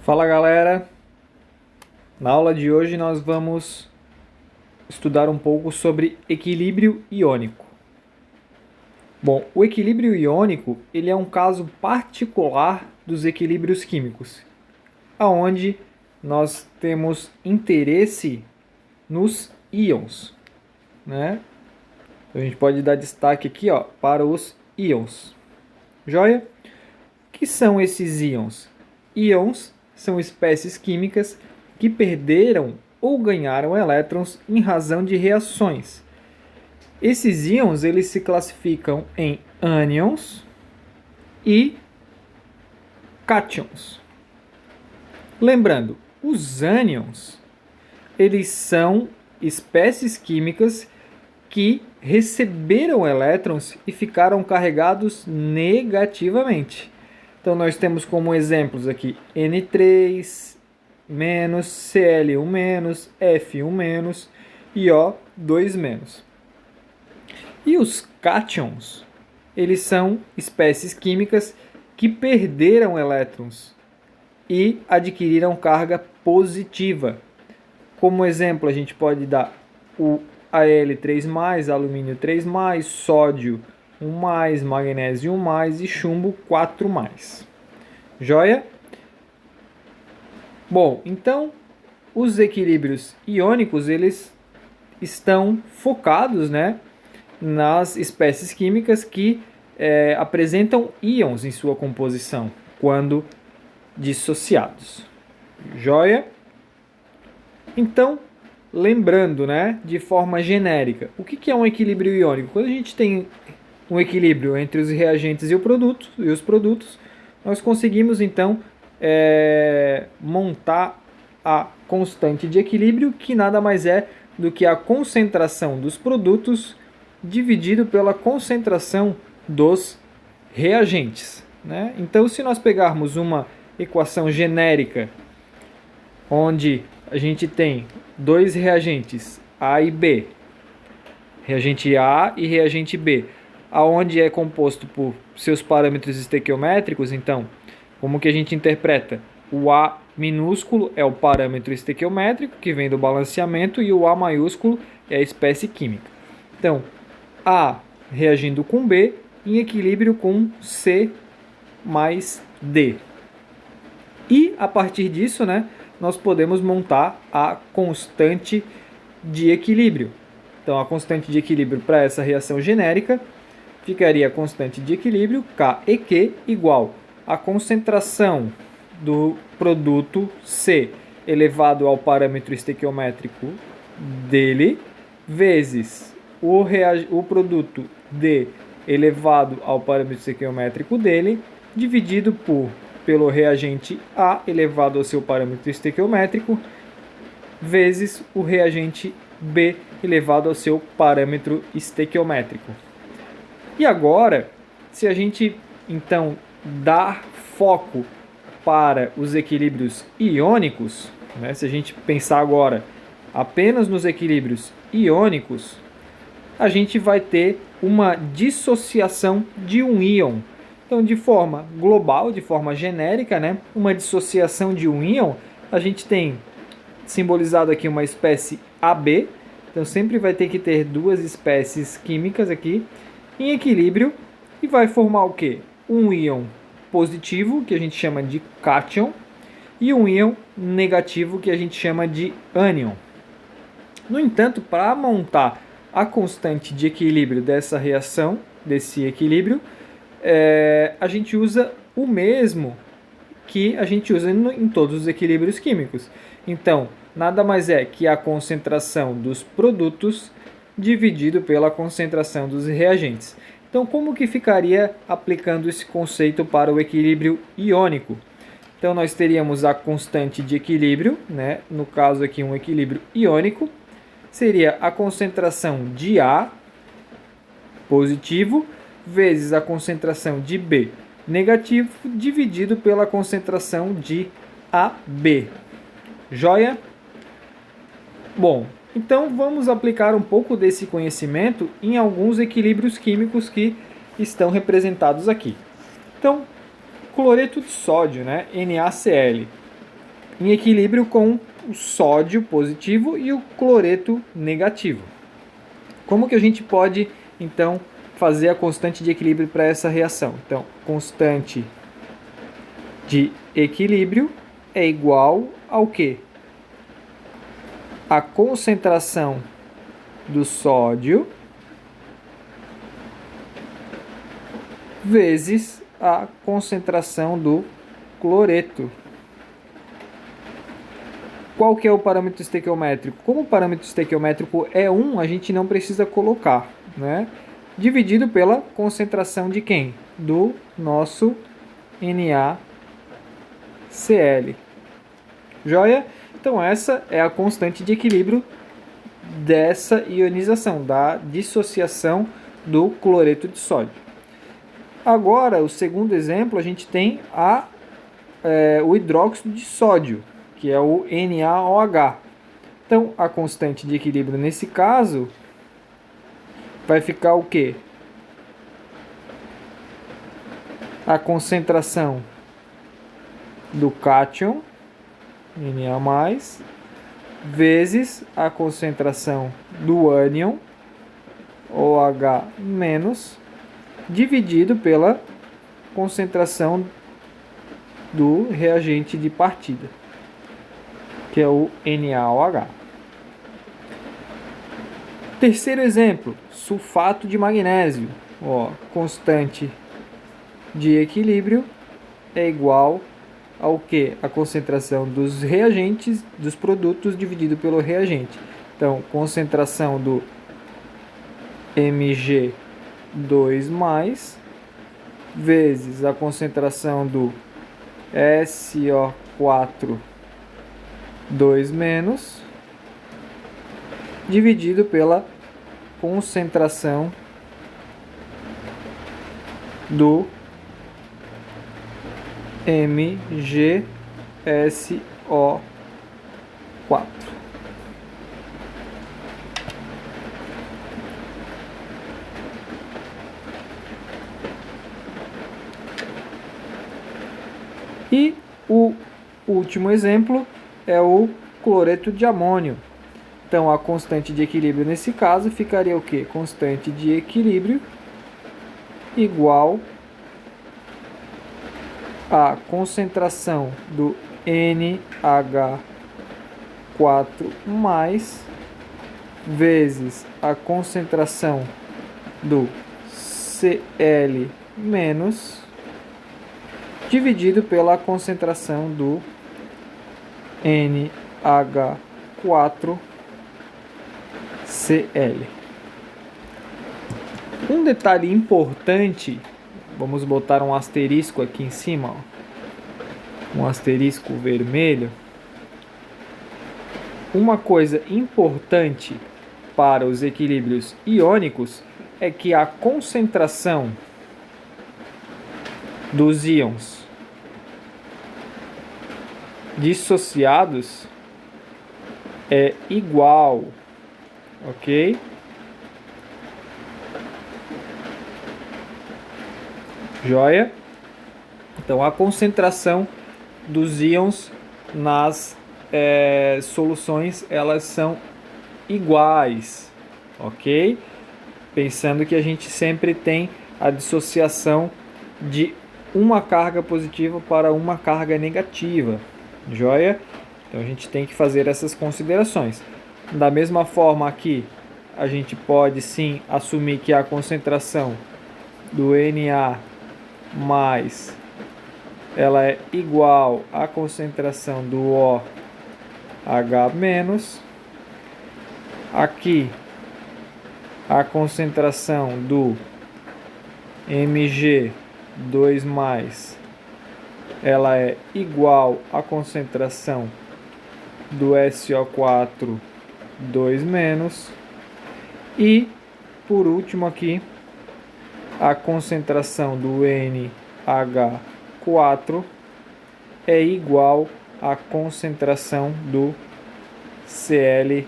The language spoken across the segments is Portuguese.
Fala galera, na aula de hoje nós vamos estudar um pouco sobre equilíbrio iônico. Bom, o equilíbrio iônico ele é um caso particular dos equilíbrios químicos, aonde nós temos interesse nos íons, né? Então, a gente pode dar destaque aqui, para os íons. Joia? O que são esses íons? Íons são espécies químicas que perderam ou ganharam elétrons em razão de reações. Esses íons eles se classificam em ânions e cátions. Lembrando, os ânions eles são espécies químicas que receberam elétrons e ficaram carregados negativamente. Então, nós temos como exemplos aqui N3-, Cl1-, F1- e O2-. E os cátions, eles são espécies químicas que perderam elétrons e adquiriram carga positiva. Como exemplo, a gente pode dar o Al3+, alumínio 3+, sódio 1+, magnésio 1+, e chumbo 4+. Joia? Bom, então os equilíbrios iônicos eles estão focados, né, nas espécies químicas que apresentam íons em sua composição quando dissociados. Joia? Então, lembrando, né, de forma genérica, o que é um equilíbrio iônico? Quando a gente tem um equilíbrio entre os reagentes e os produtos, nós conseguimos então montar a constante de equilíbrio, que nada mais é do que a concentração dos produtos dividido pela concentração dos reagentes, né? Então, se nós pegarmos uma equação genérica, onde a gente tem dois reagentes, A e B, reagente A e reagente B, aonde é composto por seus parâmetros estequiométricos. Então, como que a gente interpreta? O A minúsculo é o parâmetro estequiométrico, que vem do balanceamento, e o A maiúsculo é a espécie química. Então, A reagindo com B em equilíbrio com C mais D. E, a partir disso, né, nós podemos montar a constante de equilíbrio. Então, a constante de equilíbrio para essa reação genérica ficaria a constante de equilíbrio, K igual a concentração do produto C elevado ao parâmetro estequiométrico dele, vezes o produto D elevado ao parâmetro estequiométrico dele, dividido pelo reagente A elevado ao seu parâmetro estequiométrico, vezes o reagente B elevado ao seu parâmetro estequiométrico. E agora, se a gente então dar foco para os equilíbrios iônicos, né, se a gente pensar agora apenas nos equilíbrios iônicos, a gente vai ter uma dissociação de um íon. Então, de forma global, de forma genérica, né, uma dissociação de um íon, a gente tem simbolizado aqui uma espécie AB. Então, sempre vai ter que ter duas espécies químicas aqui em equilíbrio, e vai formar o quê? Um íon positivo, que a gente chama de cátion, e um íon negativo, que a gente chama de ânion. No entanto, para montar a constante de equilíbrio dessa reação, desse equilíbrio, a gente usa o mesmo que a gente usa em todos os equilíbrios químicos. Então, nada mais é que a concentração dos produtos dividido pela concentração dos reagentes. Então, como que ficaria aplicando esse conceito para o equilíbrio iônico? Então, nós teríamos a constante de equilíbrio, né? No caso aqui, um equilíbrio iônico, seria a concentração de A positivo vezes a concentração de B negativo dividido pela concentração de AB. Joia? Bom, então vamos aplicar um pouco desse conhecimento em alguns equilíbrios químicos que estão representados aqui. Então, cloreto de sódio, né, NaCl. em equilíbrio com o sódio positivo e o cloreto negativo. Como que a gente pode, então, fazer a constante de equilíbrio para essa reação? Então, constante de equilíbrio é igual ao quê? A concentração do sódio vezes a concentração do cloreto. Qual que é o parâmetro estequiométrico? Como o parâmetro estequiométrico é 1, a gente não precisa colocar, né? Dividido pela concentração de quem? Do nosso NaCl. Joia? Então essa é a constante de equilíbrio dessa ionização, da dissociação do cloreto de sódio. Agora, o segundo exemplo, a gente tem o hidróxido de sódio, que é o NaOH. Então, a constante de equilíbrio nesse caso vai ficar o quê? A concentração do cátion, Na+, vezes a concentração do ânion, OH-, dividido pela concentração do reagente de partida, que é o NaOH. Terceiro exemplo, sulfato de magnésio. Constante de equilíbrio é igual ao que? A concentração dos reagentes, dos produtos, dividido pelo reagente. Então, concentração do Mg2+, vezes a concentração do SO4 2-, dividido pela concentração do MgSO4. E o último exemplo é o cloreto de amônio. Então, a constante de equilíbrio nesse caso ficaria o quê? Constante de equilíbrio igual a concentração do NH4+, vezes a concentração do Cl-, dividido pela concentração do NH4Cl. Um detalhe importante, vamos botar um asterisco aqui em cima, um asterisco vermelho. Uma coisa importante para os equilíbrios iônicos é que a concentração dos íons dissociados é igual, ok? Joia? Então, a concentração dos íons nas soluções, elas são iguais, ok? Pensando que a gente sempre tem a dissociação de uma carga positiva para uma carga negativa, joia? Então, a gente tem que fazer essas considerações. Da mesma forma aqui, a gente pode sim assumir que a concentração do Na+, ela é igual à concentração do OH-. Aqui, a concentração do Mg2+, ela é igual à concentração do SO4 2-. E, por último aqui, a concentração do NH4 é igual à concentração do Cl-.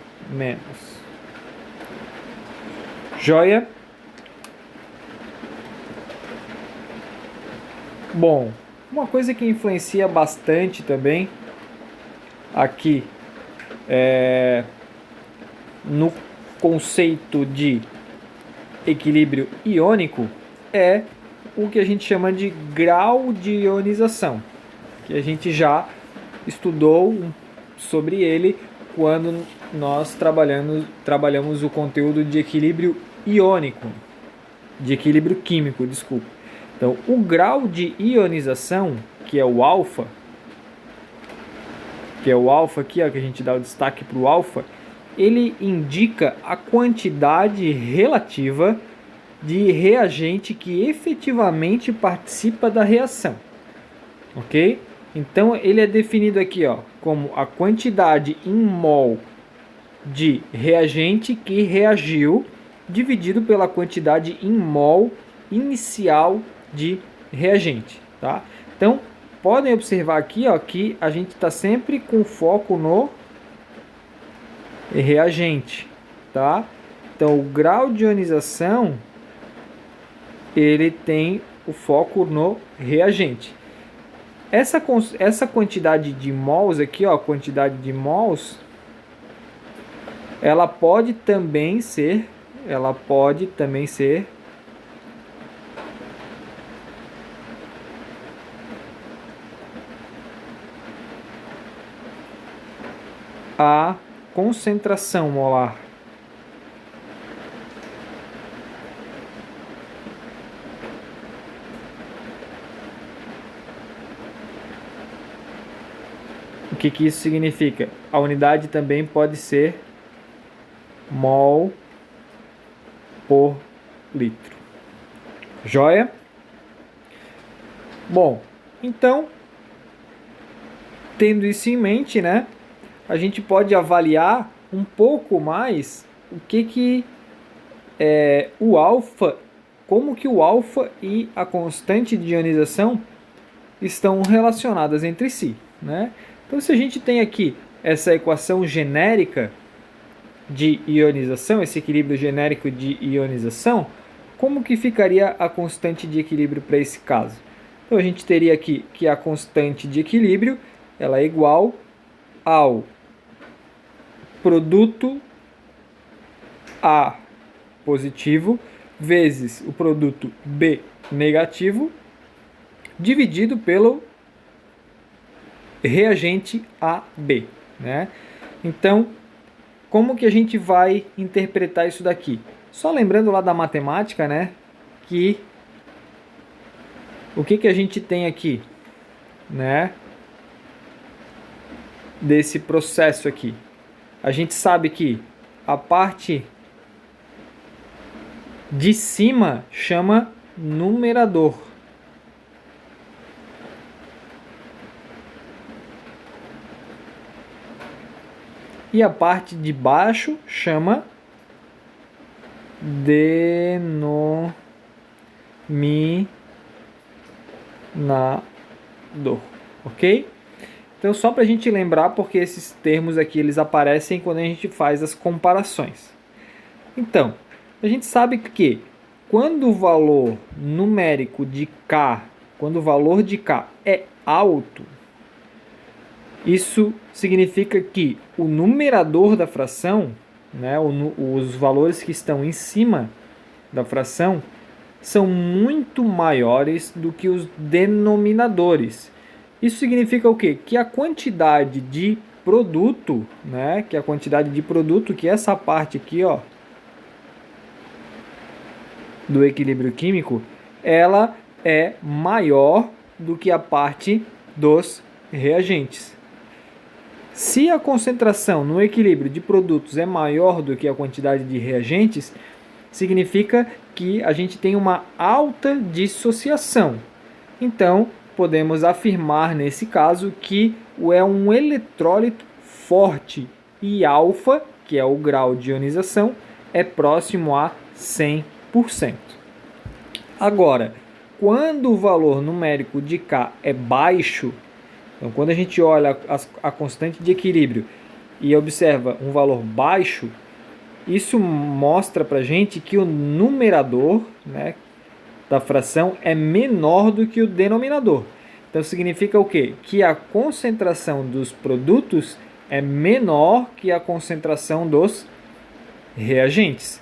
Joia? Bom, uma coisa que influencia bastante também aqui no conceito de equilíbrio iônico é o que a gente chama de grau de ionização, que a gente já estudou sobre ele quando nós trabalhamos o conteúdo de equilíbrio iônico, de equilíbrio químico, desculpa. Então, o grau de ionização, que é o alfa, aqui, ó, que a gente dá o destaque para o alfa, ele indica a quantidade relativa de reagente que efetivamente participa da reação, ok? Então ele é definido aqui, ó, como a quantidade em mol de reagente que reagiu dividido pela quantidade em mol inicial de reagente, tá? Então podem observar aqui, ó, que a gente está sempre com foco no reagente, tá? Então o grau de ionização ele tem o foco no reagente. Essa quantidade de mols aqui, ó, quantidade de mols, ela pode também ser a concentração molar. O que isso significa? A unidade também pode ser mol por litro. Joia? Bom, então, tendo isso em mente, né, a gente pode avaliar um pouco mais o que o alfa, como que o alfa e a constante de ionização estão relacionadas entre si, né? Então, se a gente tem aqui essa equação genérica de ionização, esse equilíbrio genérico de ionização, como que ficaria a constante de equilíbrio para esse caso? Então, a gente teria aqui que a constante de equilíbrio ela é igual ao produto A positivo vezes o produto B negativo dividido pelo reagente AB, né? Então, como que a gente vai interpretar isso daqui? Só lembrando lá da matemática, né, que o que a gente tem aqui, né, desse processo aqui? A gente sabe que a parte de cima chama numerador. E a parte de baixo chama denominador, ok? Então, só para a gente lembrar, porque esses termos aqui eles aparecem quando a gente faz as comparações. Então, a gente sabe que quando o valor numérico de K, quando o valor de K é alto, isso significa que o numerador da fração, né, os valores que estão em cima da fração, são muito maiores do que os denominadores. Isso significa o quê? Que a quantidade de produto, né, que é essa parte aqui, ó, do equilíbrio químico, ela é maior do que a parte dos reagentes. Se a concentração no equilíbrio de produtos é maior do que a quantidade de reagentes, significa que a gente tem uma alta dissociação. Então, podemos afirmar nesse caso que é um eletrólito forte e alfa, que é o grau de ionização, é próximo a 100%. Agora, quando o valor numérico de K é baixo, então quando a gente olha a constante de equilíbrio e observa um valor baixo, isso mostra para a gente que o numerador, né, da fração é menor do que o denominador. Então significa o quê? Que a concentração dos produtos é menor que a concentração dos reagentes.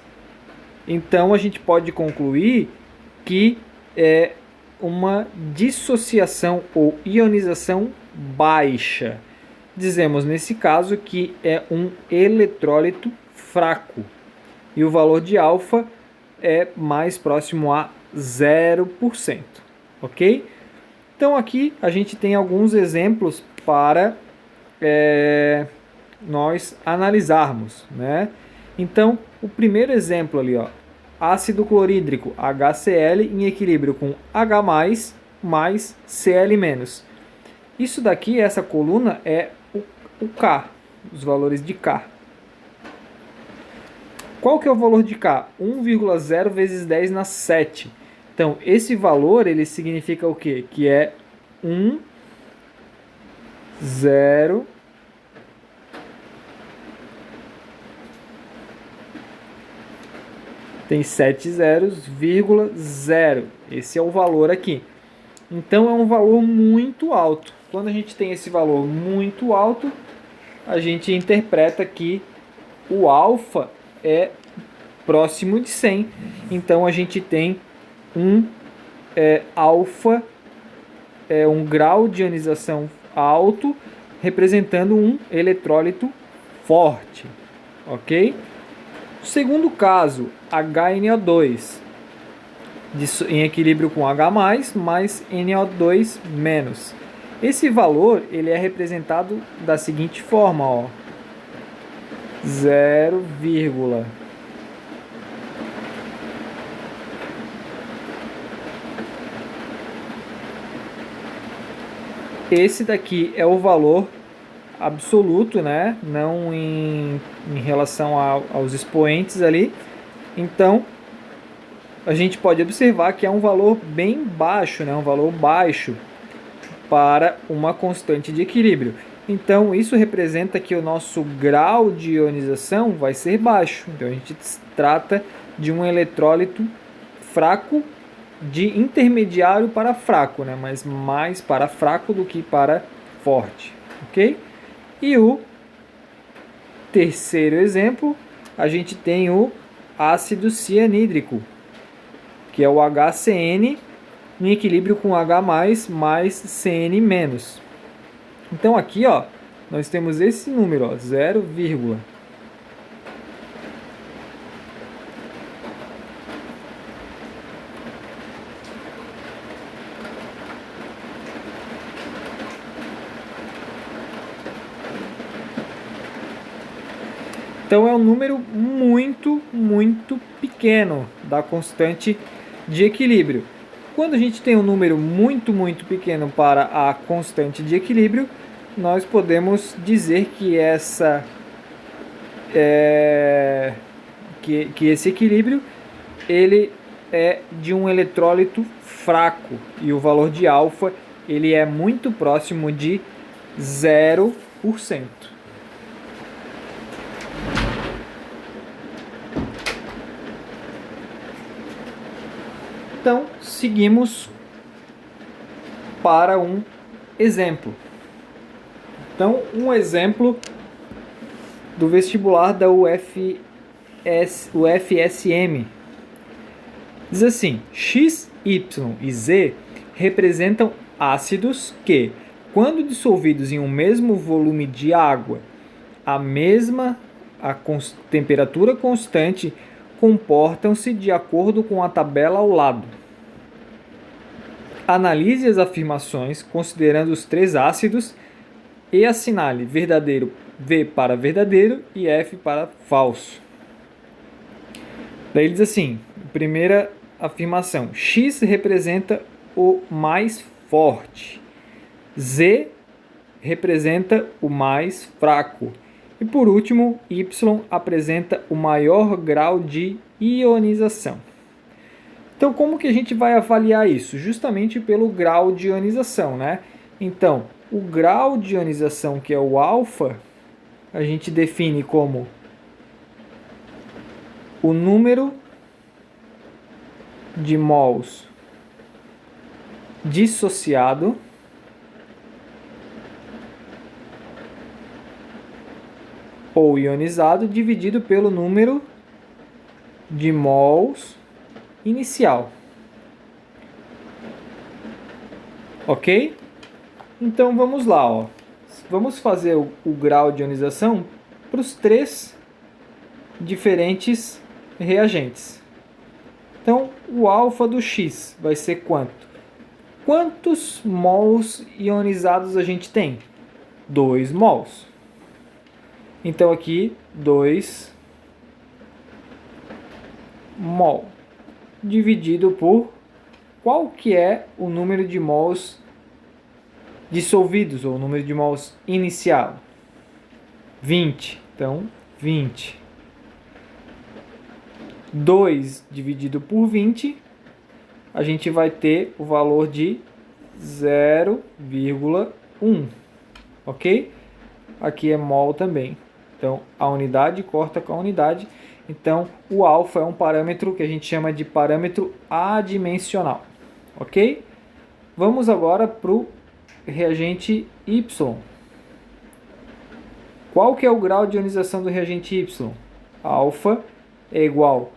Então a gente pode concluir que é uma dissociação ou ionização baixa. Dizemos nesse caso que é um eletrólito fraco e o valor de alfa é mais próximo a 0%, ok? Então aqui a gente tem alguns exemplos para nós analisarmos, né? Então o primeiro exemplo ali, ó, ácido clorídrico HCl em equilíbrio com H+, mais Cl-. Isso daqui, essa coluna é o K, os valores de K. Qual que é o valor de K? 1,0 vezes 10 na 7. Então, esse valor, ele significa o quê? Que é 1, 0, tem 7 zeros, vírgula 0. Esse é o valor aqui. Então, é um valor muito alto. Quando a gente tem esse valor muito alto, a gente interpreta que o alfa é próximo de 100. Então, a gente tem um alfa, um grau de ionização alto, representando um eletrólito forte. Ok? O segundo caso, HNO2, em equilíbrio com H+, mais NO2-. Esse valor ele é representado da seguinte forma, ó, 0, esse daqui é o valor absoluto, né? Não em relação aos expoentes ali. Então, a gente pode observar que é um valor bem baixo, né? Um valor baixo para uma constante de equilíbrio. Então, isso representa que o nosso grau de ionização vai ser baixo. Então, a gente trata de um eletrólito fraco, de intermediário para fraco, né? Mas mais para fraco do que para forte, ok? E o terceiro exemplo, a gente tem o ácido cianídrico, que é o HCN em equilíbrio com H+, mais Cn-. Então aqui, ó, nós temos esse número, ó, 0, então é um número muito, muito pequeno da constante de equilíbrio. Quando a gente tem um número muito, muito pequeno para a constante de equilíbrio, nós podemos dizer que que esse equilíbrio ele é de um eletrólito fraco e o valor de alfa ele é muito próximo de 0%. Então, seguimos para um exemplo. Então, um exemplo do vestibular da UFSM. Diz assim: X, Y e Z representam ácidos que, quando dissolvidos em um mesmo volume de água, a temperatura constante, comportam-se de acordo com a tabela ao lado. Analise as afirmações considerando os três ácidos e assinale verdadeiro V para verdadeiro e F para falso. Daí ele diz assim, primeira afirmação, X representa o mais forte, Z representa o mais fraco e por último, Y apresenta o maior grau de ionização. Então, como que a gente vai avaliar isso? Justamente pelo grau de ionização, né? Então, o grau de ionização, que é o alfa, a gente define como o número de mols dissociado ou ionizado dividido pelo número de mols inicial. Ok? Então vamos lá, ó. Vamos fazer o grau de ionização para os 3 diferentes reagentes. Então, o alfa do X vai ser quanto? Quantos mols ionizados a gente tem? 2 mols. Então aqui, 2 mol dividido por qual que é o número de mols dissolvidos, ou o número de mols inicial? 20. Então, 20. 2 dividido por 20, a gente vai ter o valor de 0,1. Ok? Aqui é mol também. Então, a unidade corta com a unidade. Então, o alfa é um parâmetro que a gente chama de parâmetro adimensional. Ok? Vamos agora para o reagente Y. Qual que é o grau de ionização do reagente Y? Alfa é igual a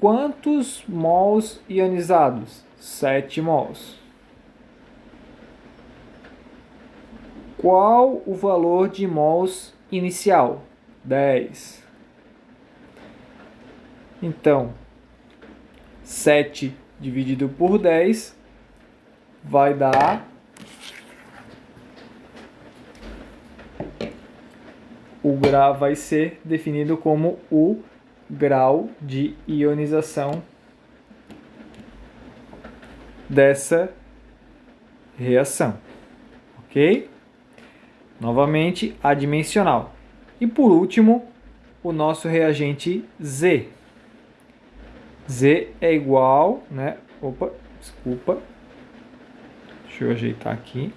quantos mols ionizados? 7 mols. Qual o valor de mols inicial? 10. Então, 7 dividido por 10 vai dar... O grau vai ser definido como o grau de ionização dessa reação. Ok? Novamente, adimensional. E por último, o nosso reagente Z. Z é igual, né? Opa, desculpa. Deixa eu ajeitar aqui.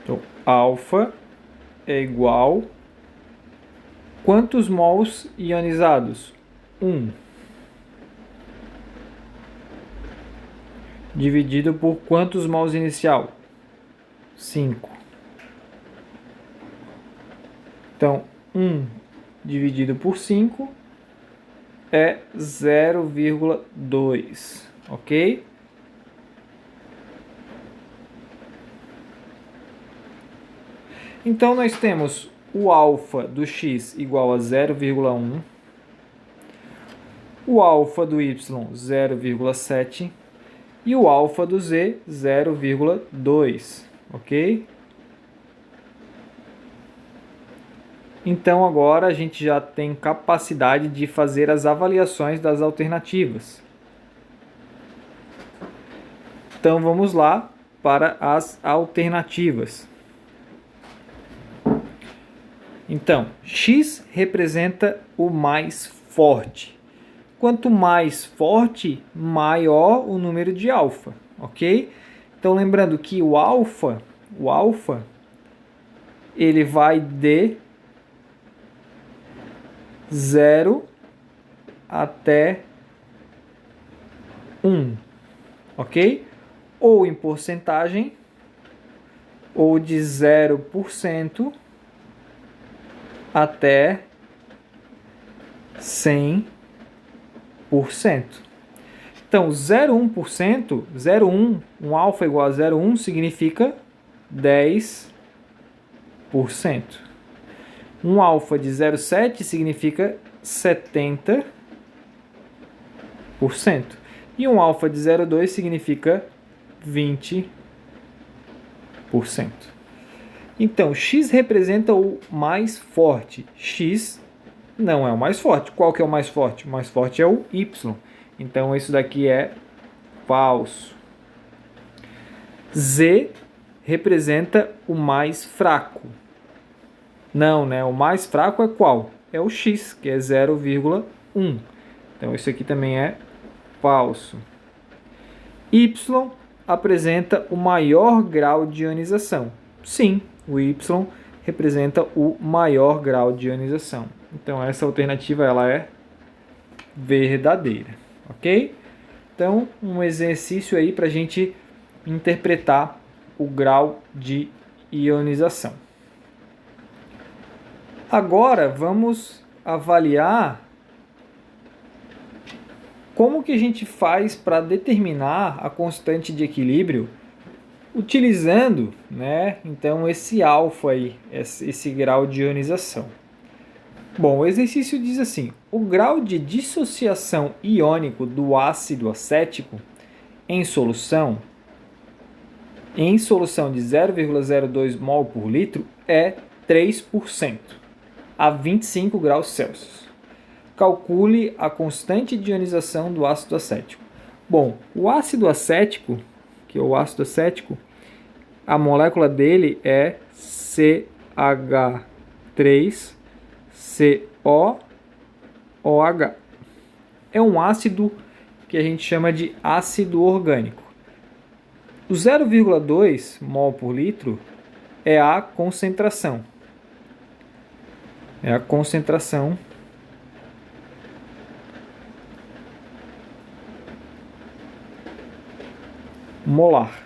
Então, alfa é igual a quantos mols ionizados? 1. Dividido por quantos mols inicial? 5. Então, 1 dividido por 5 é 0,2. Ok? Então, nós temos o alfa do X igual a 0,1, o alfa do Y 0,7 e o alfa do Z 0,2, ok? Então, agora a gente já tem capacidade de fazer as avaliações das alternativas. Então, vamos lá para as alternativas. Então, X representa o mais forte. Quanto mais forte, maior o número de alfa, ok? Então, lembrando que o alfa, ele vai de 0 até 1, ok? Ou em porcentagem, ou de 0% até 100%. Então, 0,1%, 0,1, um alfa igual a 0,1 significa 10%. Um alfa de 0,7 significa 70%. E um alfa de 0,2 significa 20%. Então, X representa o mais forte. X não é o mais forte. Qual que é o mais forte? O mais forte é o Y. Então, isso daqui é falso. Z representa o mais fraco. Não, né? O mais fraco é qual? é o X, que é 0,1. Então isso aqui também é falso. Y apresenta o maior grau de ionização. Sim, o Y representa o maior grau de ionização. Então essa alternativa ela é verdadeira, ok? Então um exercício aí para a gente interpretar o grau de ionização. Agora vamos avaliar como que a gente faz para determinar a constante de equilíbrio utilizando, então esse alfa aí, esse grau de ionização. Bom, o exercício diz assim: o grau de dissociação iônico do ácido acético em solução de 0,02 mol por litro é 3% a 25 graus Celsius. Calcule a constante de ionização do ácido acético. Bom, o ácido acético, que é o ácido acético, a molécula dele é CH3COOH. É um ácido que a gente chama de ácido orgânico. O 0,2 mol por litro é a concentração. É a concentração molar.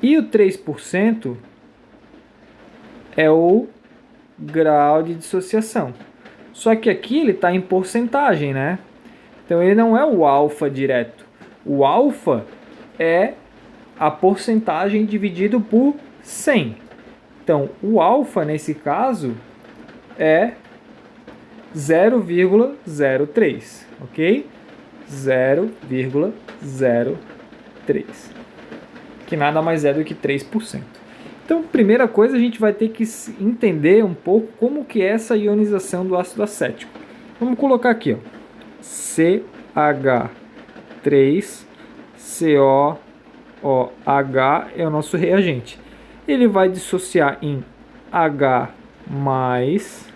E o 3% é o grau de dissociação. Só que aqui ele está em porcentagem, né? Então ele não é o alfa direto. O alfa é a porcentagem dividido por 100. Então o alfa nesse caso é 0,03, ok? 0,03, que nada mais é do que 3%. Então, primeira coisa, a gente vai ter que entender um pouco como que é essa ionização do ácido acético. Vamos colocar aqui, ó, CH3COOH é o nosso reagente. Ele vai dissociar em H mais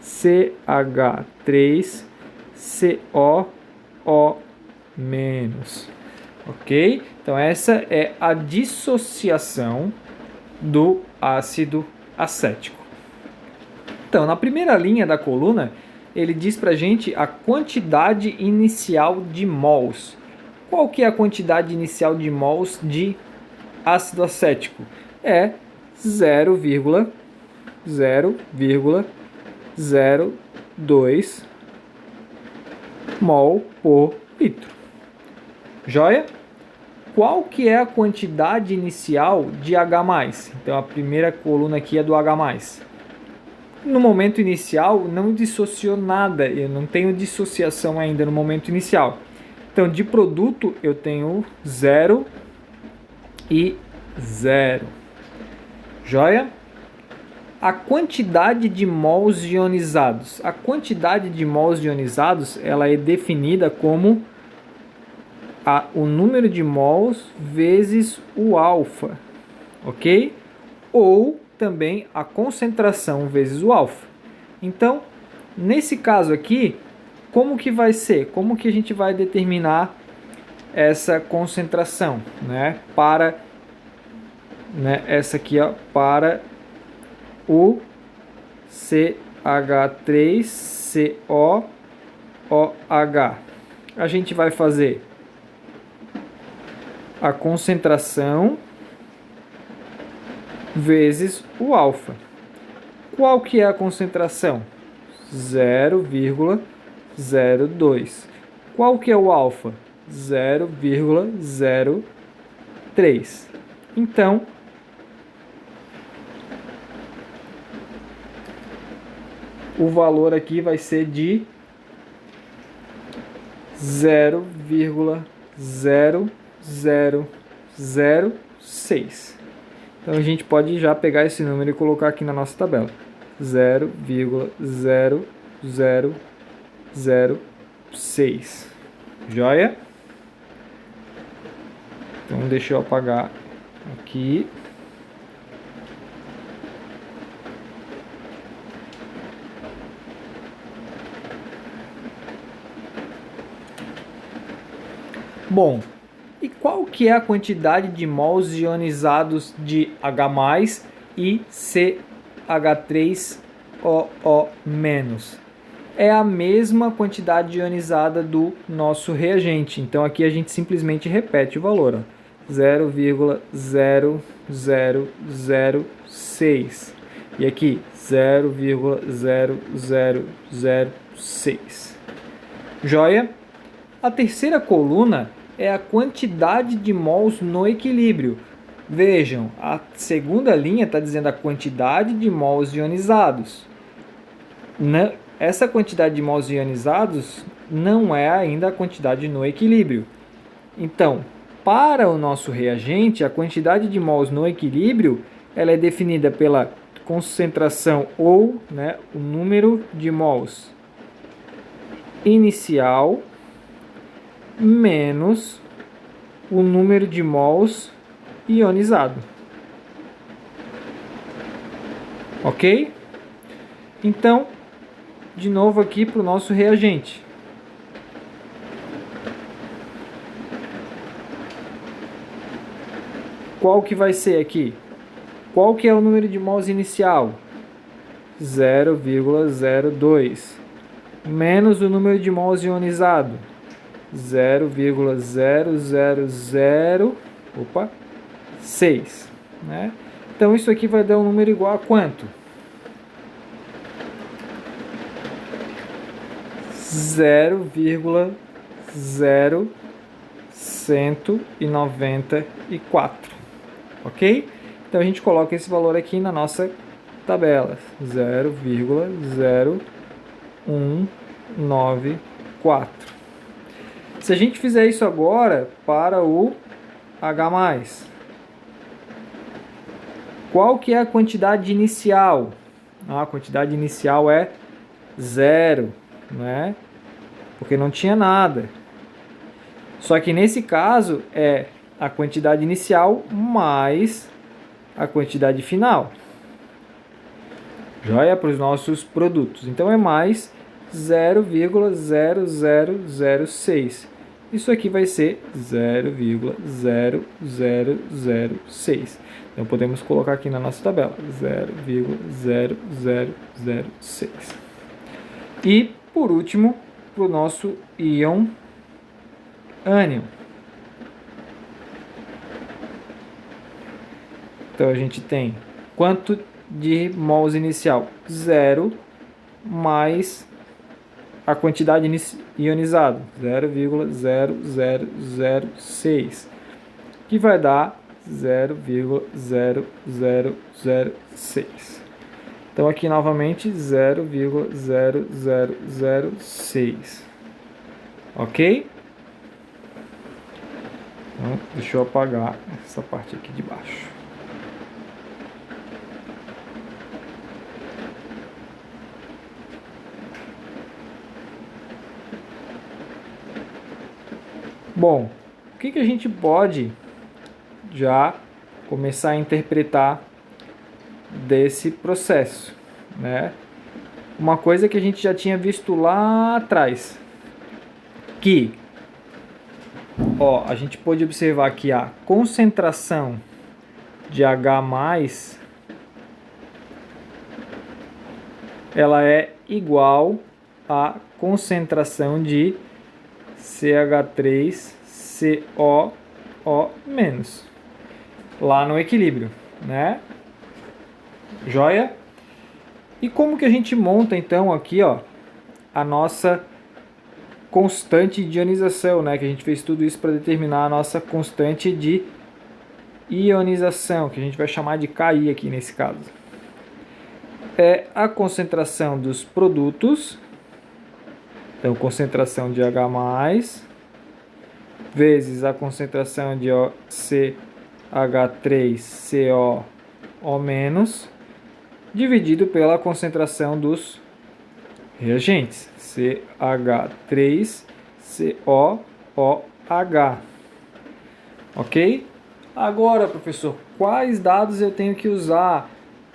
CH3COO menos. Ok? Então essa é a dissociação do ácido acético. Então, na primeira linha da coluna, ele diz para a gente a quantidade inicial de mols. Qual que é a quantidade inicial de mols de ácido acético? É 0,02 mol por litro. Joia? Qual que é a quantidade inicial de H+? Então a primeira coluna aqui é do H+. No momento inicial não dissociou nada, eu não tenho dissociação ainda no momento inicial. Então de produto eu tenho 0 e 0. Joia? A quantidade de mols ionizados. A quantidade de mols ionizados ela é definida como o número de mols vezes o alfa, ok? Ou também a concentração vezes o alfa. Então, nesse caso aqui, como que vai ser? Como que a gente vai determinar essa concentração, para, essa aqui, ó, para o CH3COOH. A gente vai fazer a concentração vezes o alfa. Qual que é a concentração? 0,02. Qual que é o alfa? 0,03. Então, o valor aqui vai ser de 0,0006. Então a gente pode já pegar esse número e colocar aqui na nossa tabela. 0,0006. Joia? Então deixa eu apagar aqui. Bom, e qual que é a quantidade de mols ionizados de H+ e CH3OO-? É a mesma quantidade ionizada do nosso reagente. Então aqui a gente simplesmente repete o valor, 0,0006 e aqui 0,0006. Joia? A terceira coluna é a quantidade de mols no equilíbrio. Vejam, a segunda linha está dizendo a quantidade de mols ionizados. Essa quantidade de mols ionizados não é ainda a quantidade no equilíbrio. Então, para o nosso reagente, a quantidade de mols no equilíbrio ela é definida pela concentração ou o número de mols inicial menos o número de mols ionizado. Ok? Então, de novo aqui para o nosso reagente. Qual que vai ser aqui? Qual que é o número de mols inicial? 0,02 menos o número de mols ionizado, 0,0006, né? Então isso aqui vai dar um número igual a quanto? 0,0194, ok? Então a gente coloca esse valor aqui na nossa tabela, 0,0194. Se a gente fizer isso agora para o H+, qual que é a quantidade inicial? A quantidade inicial é 0, né? Porque não tinha nada. Só que nesse caso é a quantidade inicial mais a quantidade final. Joia para os nossos produtos. Então é mais 0,0006. Isso aqui vai ser 0,0006. Então podemos colocar aqui na nossa tabela 0,0006. E por último, para o nosso íon ânion. Então a gente tem quanto de mols inicial? 0 mais a quantidade ionizada, 0,0006, que vai dar 0,0006. Então aqui novamente 0,0006. Ok? Então, deixa eu apagar essa parte aqui de baixo. Bom, o que a gente pode já começar a interpretar desse processo, né? Uma coisa que a gente já tinha visto lá atrás, que a gente pode observar que a concentração de H+, ela é igual à concentração de CH3COO-, lá no equilíbrio, né? Joia? E como que a gente monta então aqui, a nossa constante de ionização, né? Que a gente fez tudo isso para determinar a nossa constante de ionização, que a gente vai chamar de KI aqui nesse caso. É a concentração dos produtos, então concentração de H+, vezes a concentração de CH3COO-, dividido pela concentração dos reagentes, CH3COOH. Ok? Agora, professor, quais dados eu tenho que usar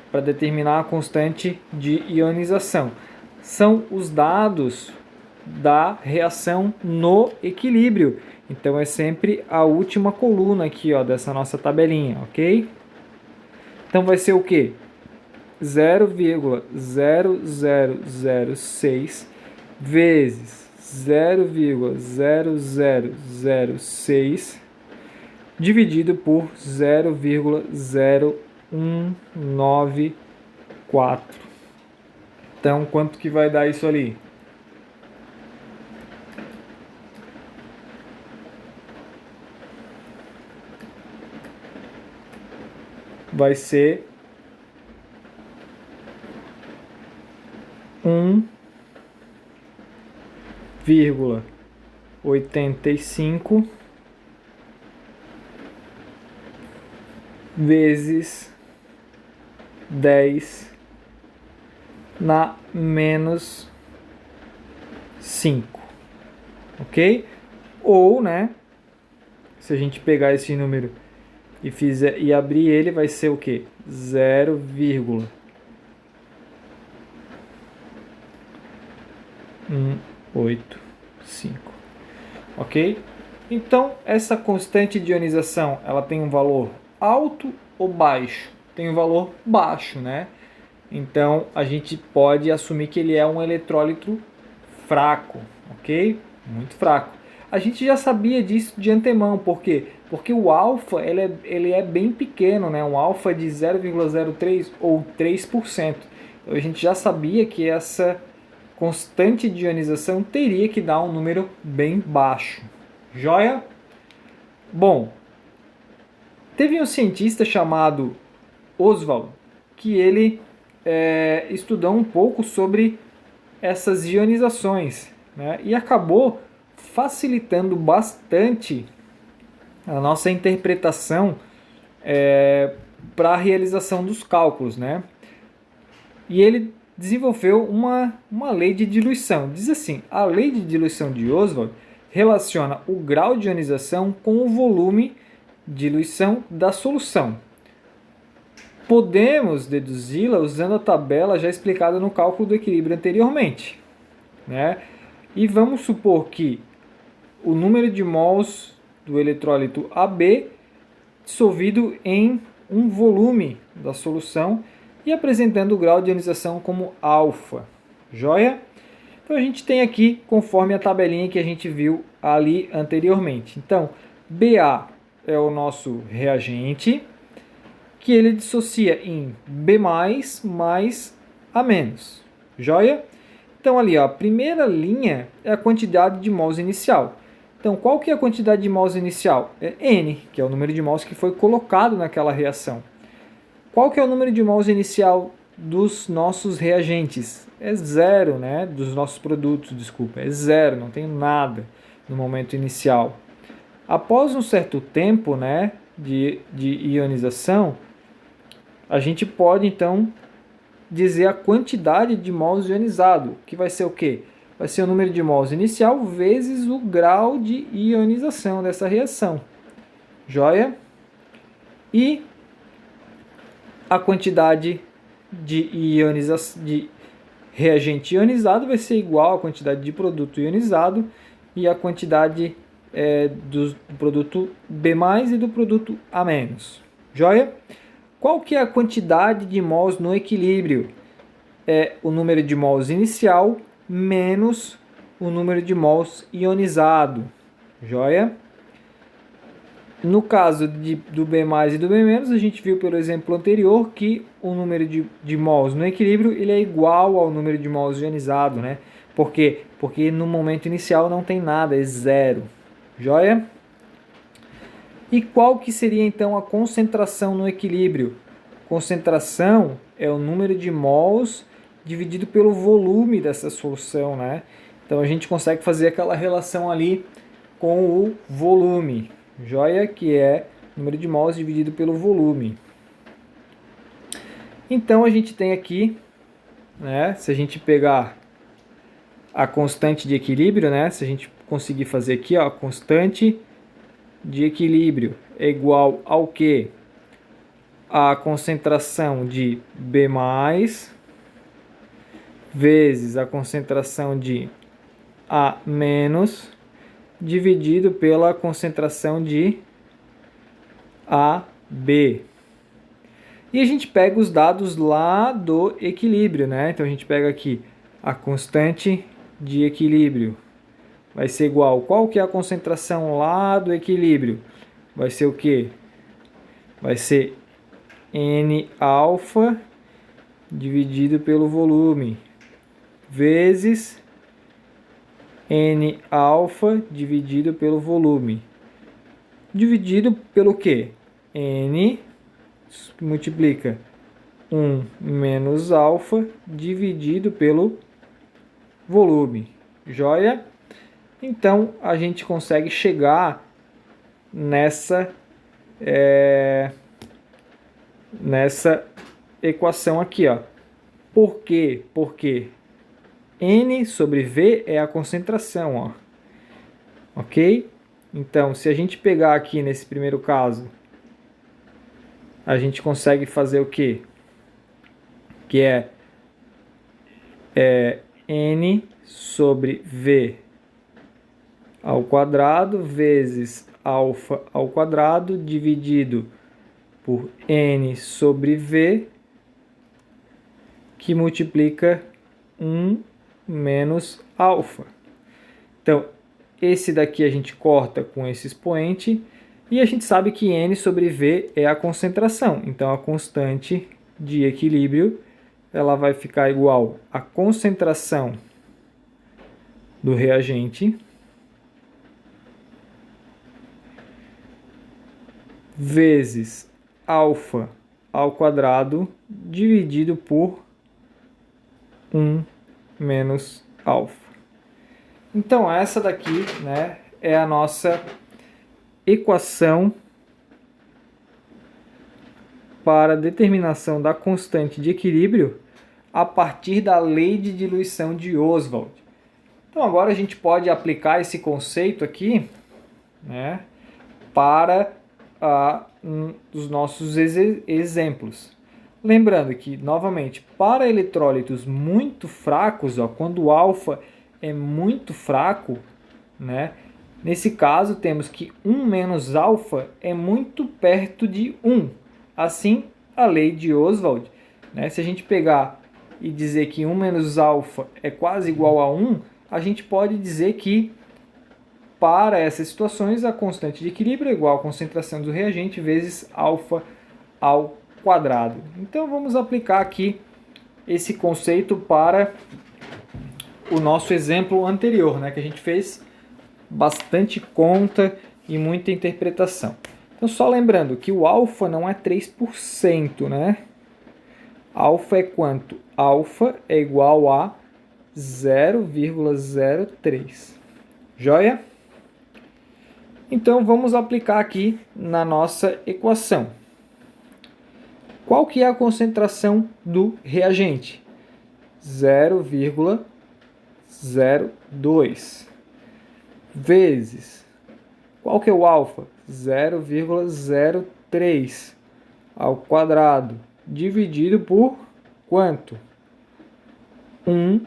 para determinar a constante de ionização? São os dados da reação no equilíbrio. Então é sempre a última coluna aqui, ó, dessa nossa tabelinha, ok? Então vai ser o quê? 0,0006 vezes 0,0006 dividido por 0,0194. Então, quanto que vai dar isso ali? Vai ser 1,85 vezes 10 na menos 5, ok? Ou, né, se a gente pegar esse número e abrir ele, vai ser o quê? 0,185, ok? Então, essa constante de ionização, ela tem um valor alto ou baixo? Tem um valor baixo, né? Então, a gente pode assumir que ele é um eletrólito fraco, ok? Muito fraco. A gente já sabia disso de antemão, por quê? Porque o alfa ele é bem pequeno, né? Um alfa de 0,03 ou 3%. Então, a gente já sabia que essa constante de ionização teria que dar um número bem baixo. Joia? Bom, teve um cientista chamado Oswald que ele estudou um pouco sobre essas ionizações, né? E acabou facilitando bastante a nossa interpretação para a realização dos cálculos, né? E ele desenvolveu uma lei de diluição. Diz assim, a lei de diluição de Oswald relaciona o grau de ionização com o volume de diluição da solução. Podemos deduzi-la usando a tabela já explicada no cálculo do equilíbrio anteriormente, né? E vamos supor que o número de mols do eletrólito AB dissolvido em um volume da solução e apresentando o grau de ionização como alfa. Joia? Então a gente tem aqui, conforme a tabelinha que a gente viu ali anteriormente. Então, BA é o nosso reagente, que ele dissocia em B+, mais A-. Joia? Então ali, ó, a primeira linha é a quantidade de mols inicial. Então, qual que é a quantidade de mols inicial? É N, que é o número de mols que foi colocado naquela reação. Qual que é o número de mols inicial dos nossos reagentes? É zero, né? Dos nossos produtos, desculpa, é zero, não tem nada no momento inicial. Após um certo tempo, né, de ionização, a gente pode então dizer a quantidade de mols ionizado, que vai ser o quê? Vai ser o número de mols inicial vezes o grau de ionização dessa reação. Joia? E a quantidade de reagente ionizado vai ser igual à quantidade de produto ionizado e a quantidade do produto B+, e do produto A-. Joia? Qual que é a quantidade de mols no equilíbrio? É o número de mols inicial menos o número de mols ionizado. Joia? No caso do B+, e do B-, a gente viu pelo exemplo anterior que o número de mols no equilíbrio ele é igual ao número de mols ionizado, né? Por quê? Porque no momento inicial não tem nada, é zero. Joia? E qual que seria então a concentração no equilíbrio? Concentração é o número de mols dividido pelo volume dessa solução, né? Então a gente consegue fazer aquela relação ali com o volume, joia? Que é o número de mols dividido pelo volume. Então a gente tem aqui, né? Se a gente pegar a constante de equilíbrio, né? Se a gente conseguir fazer aqui, ó, a constante de equilíbrio é igual ao que? A concentração de B+, vezes a concentração de A-, dividido pela concentração de AB. E a gente pega os dados lá do equilíbrio, né? Então a gente pega aqui a constante de equilíbrio. Vai ser igual, qual que é a concentração lá do equilíbrio? Vai ser o quê? Vai ser N-alfa dividido pelo volume, vezes N-alfa dividido pelo volume. Dividido pelo quê? N multiplica 1 menos alfa dividido pelo volume. Joia? Então, a gente consegue chegar nessa equação aqui, ó. Por quê? Porque N sobre V é a concentração, ó. Ok? Então, se a gente pegar aqui nesse primeiro caso, a gente consegue fazer o quê? Que é N sobre V ao quadrado vezes alfa ao quadrado dividido por N sobre V, que multiplica 1 menos alfa. Então, esse daqui a gente corta com esse expoente e a gente sabe que N sobre V é a concentração. Então, a constante de equilíbrio ela vai ficar igual à concentração do reagente vezes alfa ao quadrado dividido por 1 menos alfa. Então, essa daqui, né, é a nossa equação para determinação da constante de equilíbrio a partir da lei de diluição de Ostwald. Então, agora a gente pode aplicar esse conceito aqui, né, para os nossos exemplos. Lembrando que, novamente, para eletrólitos muito fracos, ó, quando o alfa é muito fraco, né, nesse caso temos que 1 menos alfa é muito perto de 1. Assim, a lei de Ostwald, né, se a gente pegar e dizer que 1 menos alfa é quase igual a 1, a gente pode dizer que para essas situações, a constante de equilíbrio é igual à concentração do reagente vezes alfa ao quadrado. Então, vamos aplicar aqui esse conceito para o nosso exemplo anterior, né, que a gente fez bastante conta e muita interpretação. Então, só lembrando que o alfa não é 3%, né? Alfa é quanto? Alfa é igual a 0,03. Joia? Então, vamos aplicar aqui na nossa equação. Qual que é a concentração do reagente? 0,02 vezes. Qual que é o alfa? 0,03 ao quadrado dividido por quanto? 1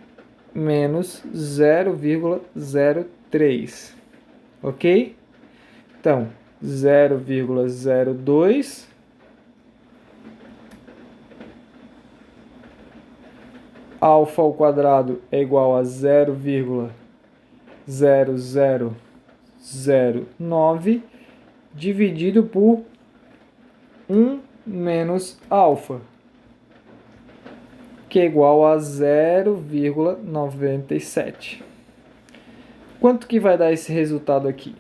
menos 0,03. Ok? Então, 0,02 alfa ao quadrado é igual a 0,0009 dividido por 1 menos alfa, que é igual a 0,97. Quanto que vai dar esse resultado aqui?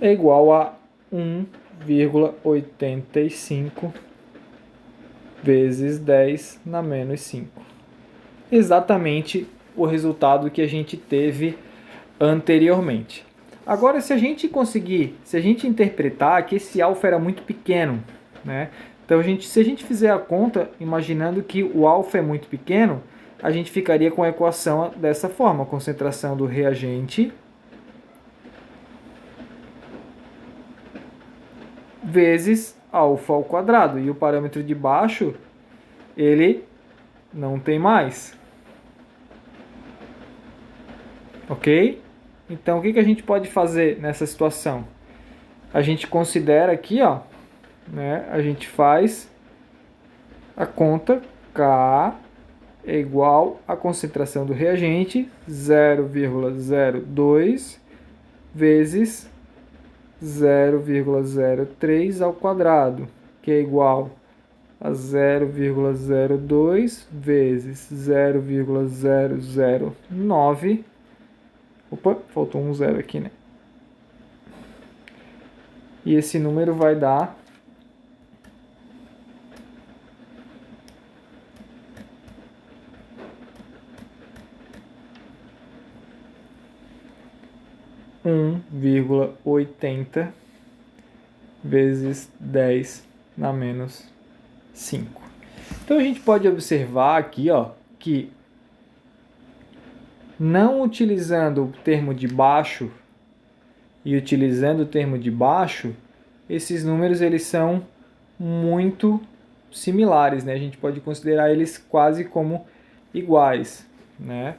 É igual a 1,85 vezes 10 na menos 5. Exatamente o resultado que a gente teve anteriormente. Agora, se a gente interpretar que esse alfa era muito pequeno, né? Então, se a gente fizer a conta, imaginando que o alfa é muito pequeno, a gente ficaria com a equação dessa forma: a concentração do reagente vezes alfa ao quadrado. E o parâmetro de baixo, ele não tem mais. Ok? Então, o que a gente pode fazer nessa situação? A gente considera aqui, ó, né, a gente faz a conta K é igual à concentração do reagente 0,02 vezes 0,03 ao quadrado, que é igual a 0,02 vezes 0,009. Opa, faltou um zero aqui, né? E esse número vai dar 1,80 vezes 10 na menos 5. Então a gente pode observar aqui, ó, que não utilizando o termo de baixo e utilizando o termo de baixo, esses números eles são muito similares, né? A gente pode considerar eles quase como iguais, né?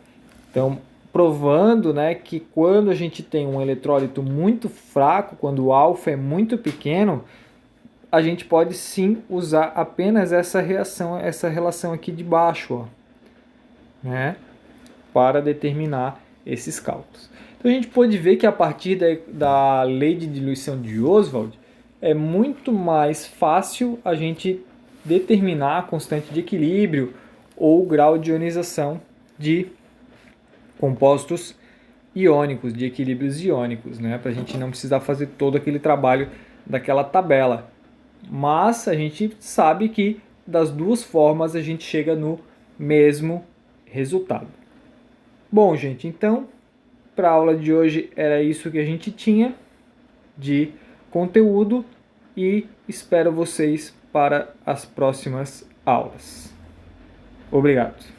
Então, provando, né, que quando a gente tem um eletrólito muito fraco, quando o alfa é muito pequeno, a gente pode sim usar apenas essa relação aqui de baixo, ó, né, para determinar esses cálculos. Então a gente pode ver que a partir da lei de diluição de Oswald é muito mais fácil a gente determinar a constante de equilíbrio ou o grau de ionização de compostos iônicos, de equilíbrios iônicos, né? Para a gente não precisar fazer todo aquele trabalho daquela tabela. Mas a gente sabe que das duas formas a gente chega no mesmo resultado. Bom, gente, então, para a aula de hoje era isso que a gente tinha de conteúdo e espero vocês para as próximas aulas. Obrigado.